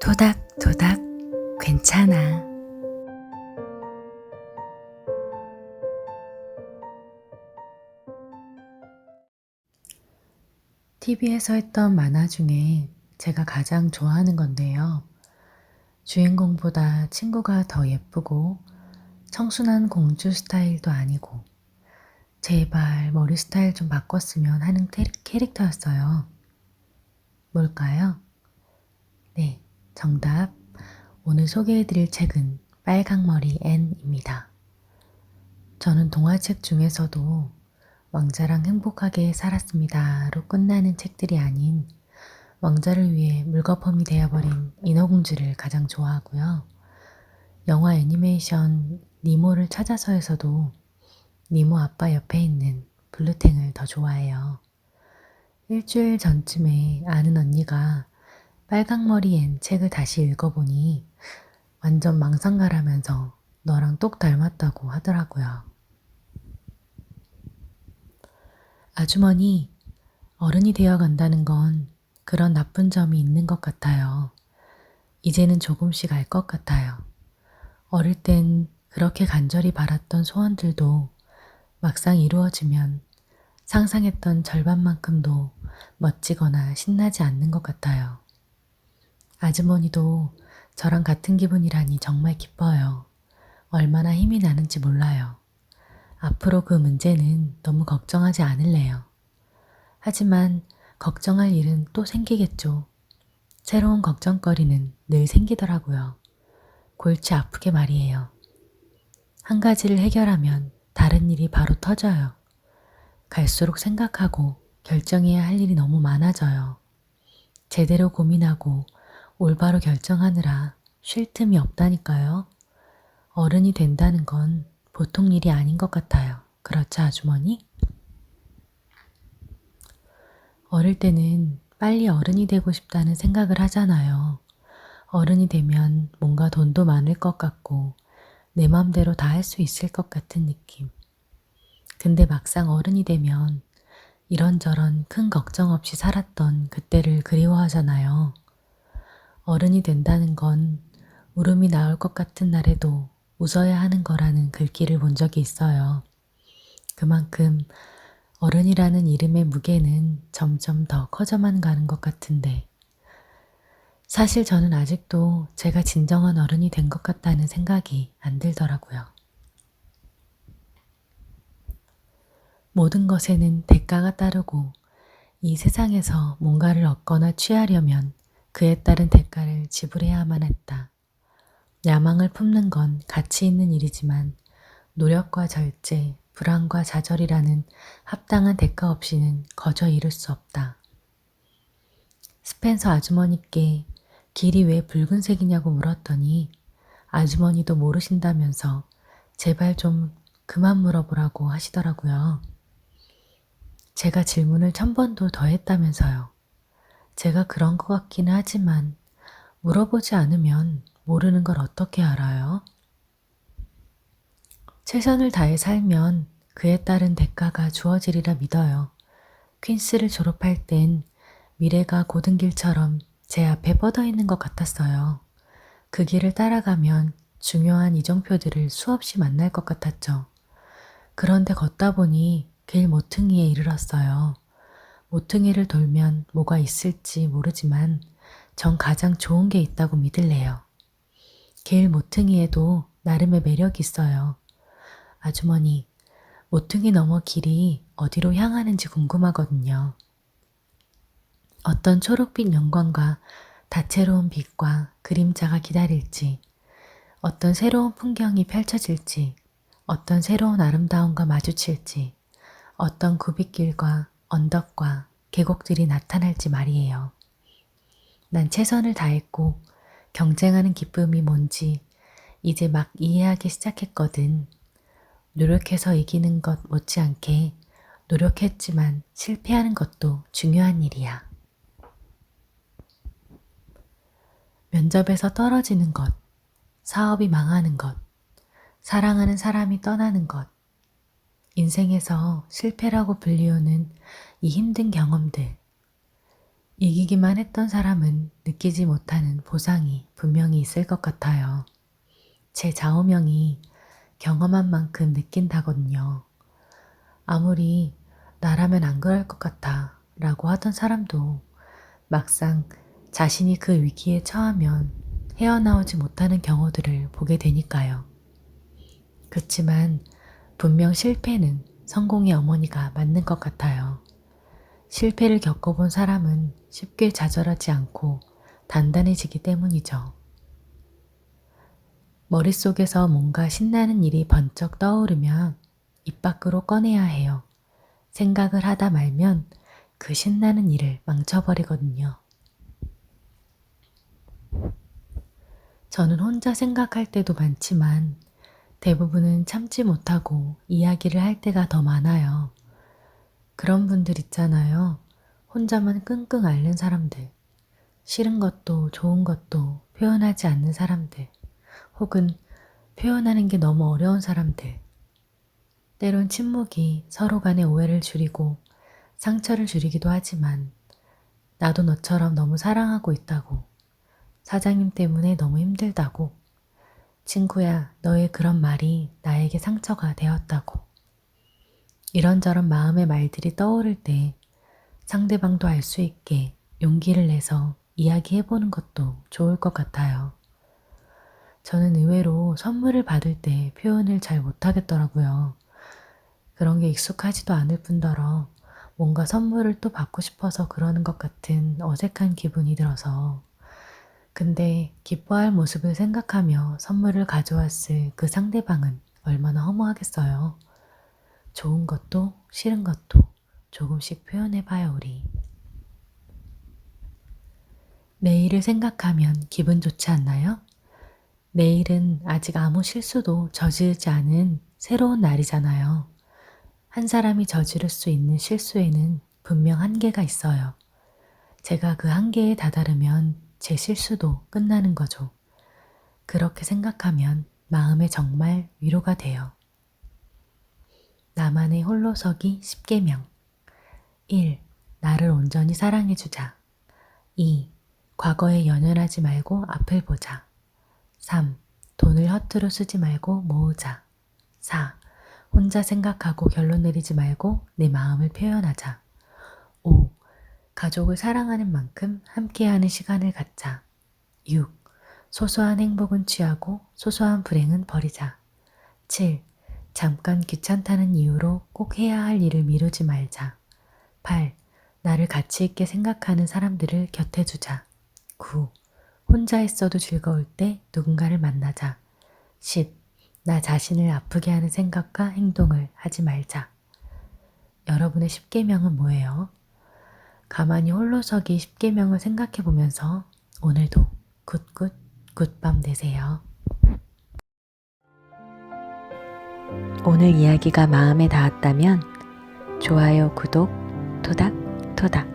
토닥토닥 괜찮아. TV에서 했던 만화 중에 제가 가장 좋아하는 건데요. 주인공보다 친구가 더 예쁘고 청순한 공주 스타일도 아니고 제발 머리 스타일 좀 바꿨으면 하는 캐릭터였어요. 뭘까요? 네, 정답. 오늘 소개해드릴 책은 빨강머리 앤입니다. 저는 동화책 중에서도 왕자랑 행복하게 살았습니다로 끝나는 책들이 아닌 왕자를 위해 물거품이 되어버린 인어공주를 가장 좋아하고요. 영화 애니메이션 니모를 찾아서에서도 니모 아빠 옆에 있는 블루탱을 더 좋아해요. 일주일 전쯤에 아는 언니가 빨강머리엔 책을 다시 읽어보니 완전 망상가라면서 너랑 똑 닮았다고 하더라고요. 아주머니, 어른이 되어 간다는 건 그런 나쁜 점이 있는 것 같아요. 이제는 조금씩 알 것 같아요. 어릴 땐 그렇게 간절히 바랐던 소원들도 막상 이루어지면 상상했던 절반만큼도 멋지거나 신나지 않는 것 같아요. 아주머니도 저랑 같은 기분이라니 정말 기뻐요. 얼마나 힘이 나는지 몰라요. 앞으로 그 문제는 너무 걱정하지 않을래요. 하지만 걱정할 일은 또 생기겠죠. 새로운 걱정거리는 늘 생기더라고요. 골치 아프게 말이에요. 한 가지를 해결하면 다른 일이 바로 터져요. 갈수록 생각하고 결정해야 할 일이 너무 많아져요. 제대로 고민하고 올바로 결정하느라 쉴 틈이 없다니까요. 어른이 된다는 건 보통 일이 아닌 것 같아요. 그렇죠, 아주머니? 어릴 때는 빨리 어른이 되고 싶다는 생각을 하잖아요. 어른이 되면 뭔가 돈도 많을 것 같고 내 맘대로 다 할 수 있을 것 같은 느낌. 근데 막상 어른이 되면 이런저런 큰 걱정 없이 살았던 그때를 그리워하잖아요. 어른이 된다는 건 울음이 나올 것 같은 날에도 웃어야 하는 거라는 글귀를 본 적이 있어요. 그만큼 어른이라는 이름의 무게는 점점 더 커져만 가는 것 같은데 사실 저는 아직도 제가 진정한 어른이 된 것 같다는 생각이 안 들더라고요. 모든 것에는 대가가 따르고 이 세상에서 뭔가를 얻거나 취하려면 그에 따른 대가를 지불해야만 했다. 야망을 품는 건 가치 있는 일이지만 노력과 절제, 불안과 좌절이라는 합당한 대가 없이는 거저 이룰 수 없다. 스펜서 아주머니께 길이 왜 붉은색이냐고 물었더니 아주머니도 모르신다면서 제발 좀 그만 물어보라고 하시더라고요. 제가 질문을 1000번도 더 했다면서요. 제가 그런 것 같기는 하지만 물어보지 않으면 모르는 걸 어떻게 알아요? 최선을 다해 살면 그에 따른 대가가 주어지리라 믿어요. 퀸스를 졸업할 땐 미래가 고든 길처럼 제 앞에 뻗어 있는 것 같았어요. 그 길을 따라가면 중요한 이정표들을 수없이 만날 것 같았죠. 그런데 걷다 보니 길 모퉁이에 이르렀어요. 모퉁이를 돌면 뭐가 있을지 모르지만 전 가장 좋은 게 있다고 믿을래요. 길 모퉁이에도 나름의 매력이 있어요. 아주머니, 모퉁이 너머 길이 어디로 향하는지 궁금하거든요. 어떤 초록빛 영광과 다채로운 빛과 그림자가 기다릴지, 어떤 새로운 풍경이 펼쳐질지, 어떤 새로운 아름다움과 마주칠지, 어떤 굽이길과 언덕과 계곡들이 나타날지 말이에요. 난 최선을 다했고 경쟁하는 기쁨이 뭔지 이제 막 이해하기 시작했거든. 노력해서 이기는 것 못지않게 노력했지만 실패하는 것도 중요한 일이야. 면접에서 떨어지는 것, 사업이 망하는 것, 사랑하는 사람이 떠나는 것, 인생에서 실패라고 불리우는 이 힘든 경험들. 이기기만 했던 사람은 느끼지 못하는 보상이 분명히 있을 것 같아요. 제 좌우명이 경험한 만큼 느낀다거든요. 아무리 나라면 안 그럴 것 같아 라고 하던 사람도 막상 자신이 그 위기에 처하면 헤어나오지 못하는 경우들을 보게 되니까요. 그치만 분명 실패는 성공의 어머니가 맞는 것 같아요. 실패를 겪어본 사람은 쉽게 좌절하지 않고 단단해지기 때문이죠. 머릿속에서 뭔가 신나는 일이 번쩍 떠오르면 입 밖으로 꺼내야 해요. 생각을 하다 말면 그 신나는 일을 망쳐버리거든요. 저는 혼자 생각할 때도 많지만 대부분은 참지 못하고 이야기를 할 때가 더 많아요. 그런 분들 있잖아요. 혼자만 끙끙 앓는 사람들. 싫은 것도 좋은 것도 표현하지 않는 사람들. 혹은 표현하는 게 너무 어려운 사람들. 때론 침묵이 서로 간의 오해를 줄이고 상처를 줄이기도 하지만 나도 너처럼 너무 사랑하고 있다고, 사장님 때문에 너무 힘들다고, 친구야, 너의 그런 말이 나에게 상처가 되었다고. 이런저런 마음의 말들이 떠오를 때 상대방도 알 수 있게 용기를 내서 이야기해보는 것도 좋을 것 같아요. 저는 의외로 선물을 받을 때 표현을 잘 못하겠더라고요. 그런 게 익숙하지도 않을 뿐더러 뭔가 선물을 또 받고 싶어서 그러는 것 같은 어색한 기분이 들어서. 근데 기뻐할 모습을 생각하며 선물을 가져왔을 그 상대방은 얼마나 허무하겠어요. 좋은 것도 싫은 것도 조금씩 표현해봐요, 우리. 내일을 생각하면 기분 좋지 않나요? 내일은 아직 아무 실수도 저지르지 않은 새로운 날이잖아요. 한 사람이 저지를 수 있는 실수에는 분명 한계가 있어요. 제가 그 한계에 다다르면 제 실수도 끝나는 거죠. 그렇게 생각하면 마음에 정말 위로가 돼요. 나만의 홀로서기 10계명. 1. 나를 온전히 사랑해주자. 2. 과거에 연연하지 말고 앞을 보자. 3. 돈을 허투루 쓰지 말고 모으자. 4. 혼자 생각하고 결론 내리지 말고 내 마음을 표현하자. 5. 가족을 사랑하는 만큼 함께하는 시간을 갖자. 6. 소소한 행복은 취하고 소소한 불행은 버리자. 7. 잠깐 귀찮다는 이유로 꼭 해야 할 일을 미루지 말자. 8. 나를 가치 있게 생각하는 사람들을 곁에 두자. 9. 혼자 있어도 즐거울 때 누군가를 만나자. 10. 나 자신을 아프게 하는 생각과 행동을 하지 말자. 여러분의 10계명은 뭐예요? 가만히 홀로서기 10계명을 생각해 보면서 오늘도 굿굿 굿밤 되세요. 오늘 이야기가 마음에 닿았다면 좋아요, 구독, 토닥토닥